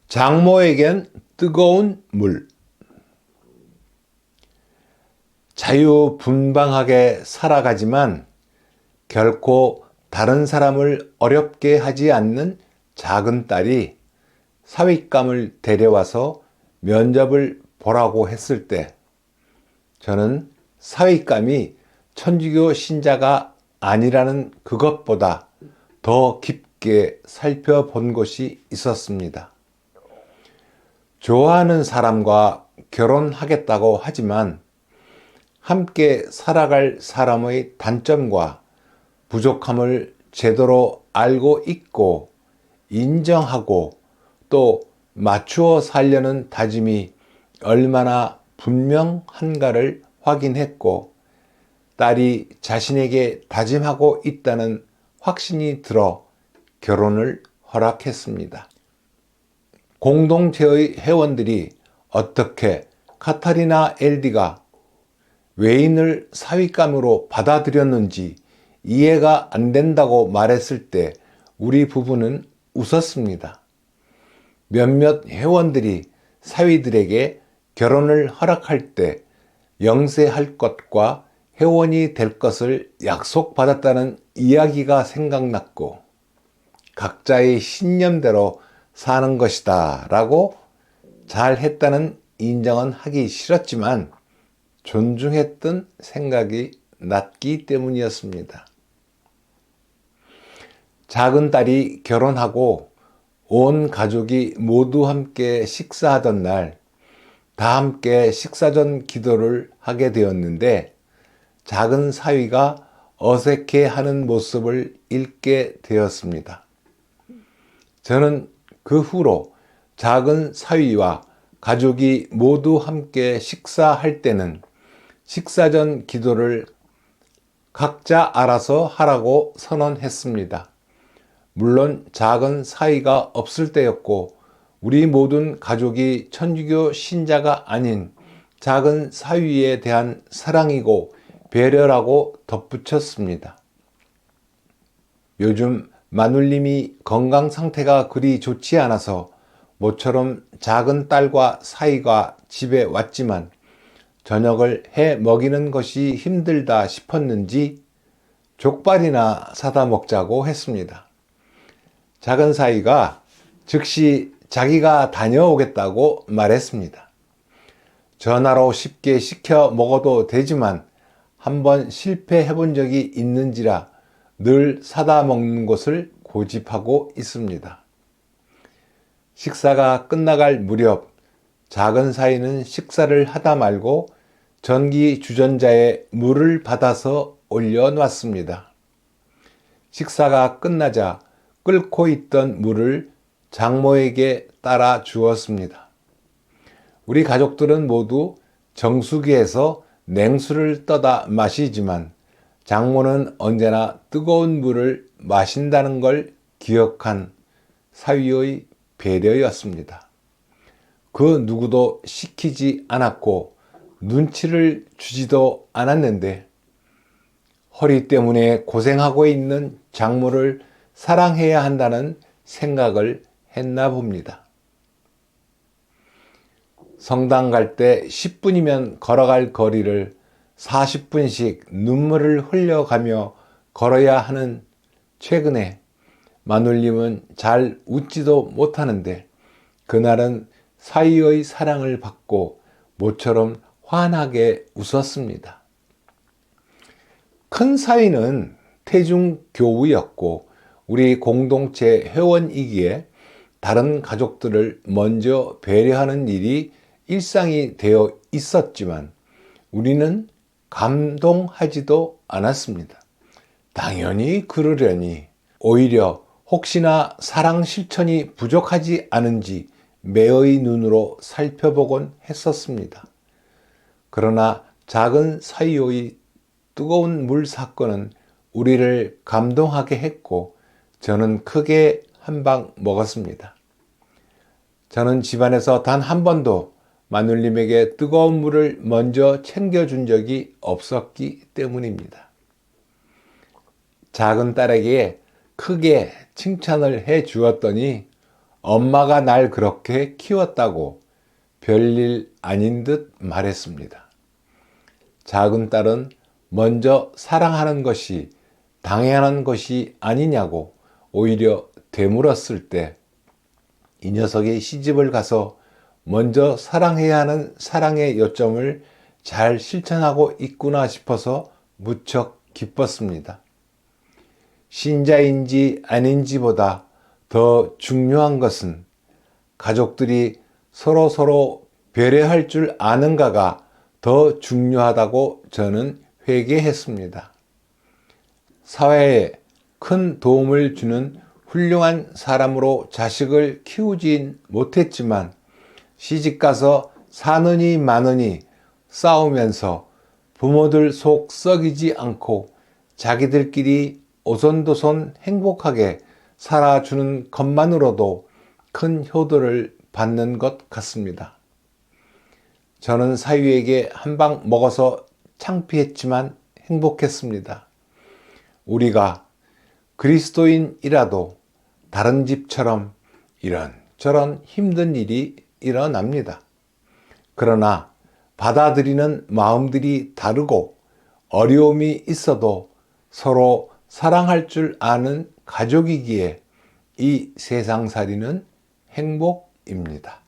장모에겐 뜨거운 물. 자유분방하게 살아가지만 결코 다른 사람을 어렵게 하지 않는 작은 딸이 사윗감을 데려와서 면접을 보라고 했을 때 저는 사윗감이 천주교 신자가 아니라는 그것보다 더 깊게 살펴본 것이 있었습니다. 좋아하는 사람과 결혼하겠다고 하지만 함께 살아갈 사람의 단점과 부족함을 제대로 알고 있고 인정하고 또 맞추어 살려는 다짐이 얼마나 분명한가를 확인했고 딸이 자신에게 다짐하고 있다는 확신이 들어 결혼을 허락했습니다. 공동체의 회원들이 어떻게 카타리나 엘디가 외인을 사윗감으로 받아들였는지 이해가 안 된다고 말했을 때 우리 부부는 웃었습니다. 몇몇 회원들이 사위들에게 결혼을 허락할 때 영세할 것과 회원이 될 것을 약속받았다는 이야기가 생각났고 각자의 신념대로 사는 것이다 라고 잘했다는 인정은 하기 싫었지만 존중했던 생각이 났기 때문이었습니다. 작은 딸이 결혼하고 온 가족이 모두 함께 식사하던 날, 다 함께 식사 전 기도를 하게 되었는데 작은 사위가 어색해하는 모습을 읽게 되었습니다. 저는 그 후로 작은 사위와 가족이 모두 함께 식사할 때는 식사 전 기도를 각자 알아서 하라고 선언했습니다. 물론 작은 사위가 없을 때였고 우리 모든 가족이 천주교 신자가 아닌 작은 사위에 대한 사랑이고 배려라고 덧붙였습니다. 요즘 마눌님이 건강 상태가 그리 좋지 않아서 모처럼 작은 딸과 사위가 집에 왔지만 저녁을 해 먹이는 것이 힘들다 싶었는지 족발이나 사다 먹자고 했습니다. 작은 사위가 즉시 자기가 다녀오겠다고 말했습니다. 전화로 쉽게 시켜 먹어도 되지만 한번 실패해 본 적이 있는지라 늘 사다 먹는 것을 고집하고 있습니다. 식사가 끝나갈 무렵 작은 사위는 식사를 하다 말고 전기 주전자에 물을 받아서 올려놨습니다. 식사가 끝나자 끓고 있던 물을 장모에게 따라 주었습니다. 우리 가족들은 모두 정수기에서 냉수를 떠다 마시지만 장모는 언제나 뜨거운 물을 마신다는 걸 기억한 사위의 배려였습니다. 그 누구도 시키지 않았고 눈치를 주지도 않았는데 허리 때문에 고생하고 있는 장모를 사랑해야 한다는 생각을 했나 봅니다. 성당 갈 때 10분이면 걸어갈 거리를 40분씩 눈물을 흘려가며 걸어야 하는 최근에 마눌님은 잘 웃지도 못하는데 그날은 사위의 사랑을 받고 모처럼 환하게 웃었습니다. 큰 사위는 태중교우였고 우리 공동체 회원이기에 다른 가족들을 먼저 배려하는 일이 일상이 되어 있었지만 우리는 감동하지도 않았습니다. 당연히 그러려니 오히려 혹시나 사랑 실천이 부족하지 않은지 매의 눈으로 살펴보곤 했었습니다. 그러나 작은 사위의 뜨거운 물 사건은 우리를 감동하게 했고 저는 크게 한 방 먹었습니다. 저는 집안에서 단 한 번도 마눌님에게 뜨거운 물을 먼저 챙겨준 적이 없었기 때문입니다. 작은 딸에게 크게 칭찬을 해 주었더니 엄마가 날 그렇게 키웠다고 별일 아닌 듯 말했습니다. 작은 딸은 먼저 사랑하는 것이 당연한 것이 아니냐고 오히려 되물었을 때 이 녀석이 시집을 가서 먼저 사랑해야 하는 사랑의 요점을 잘 실천하고 있구나 싶어서 무척 기뻤습니다. 신자인지 아닌지보다 더 중요한 것은 가족들이 서로 배려할 줄 아는가가 더 중요하다고 저는 회개했습니다. 사회에 큰 도움을 주는 훌륭한 사람으로 자식을 키우진 못했지만 시집가서 사느니 마느니 싸우면서 부모들 속 썩이지 않고 자기들끼리 오손도손 행복하게 살아주는 것만으로도 큰 효도를 받는 것 같습니다. 저는 사위에게 한 방 먹어서 창피했지만 행복했습니다. 우리가 그리스도인이라도 다른 집처럼 이런저런 힘든 일이 일어납니다. 그러나 받아들이는 마음들이 다르고 어려움이 있어도 서로 사랑할 줄 아는 가족이기에 이 세상살이는 행복입니다.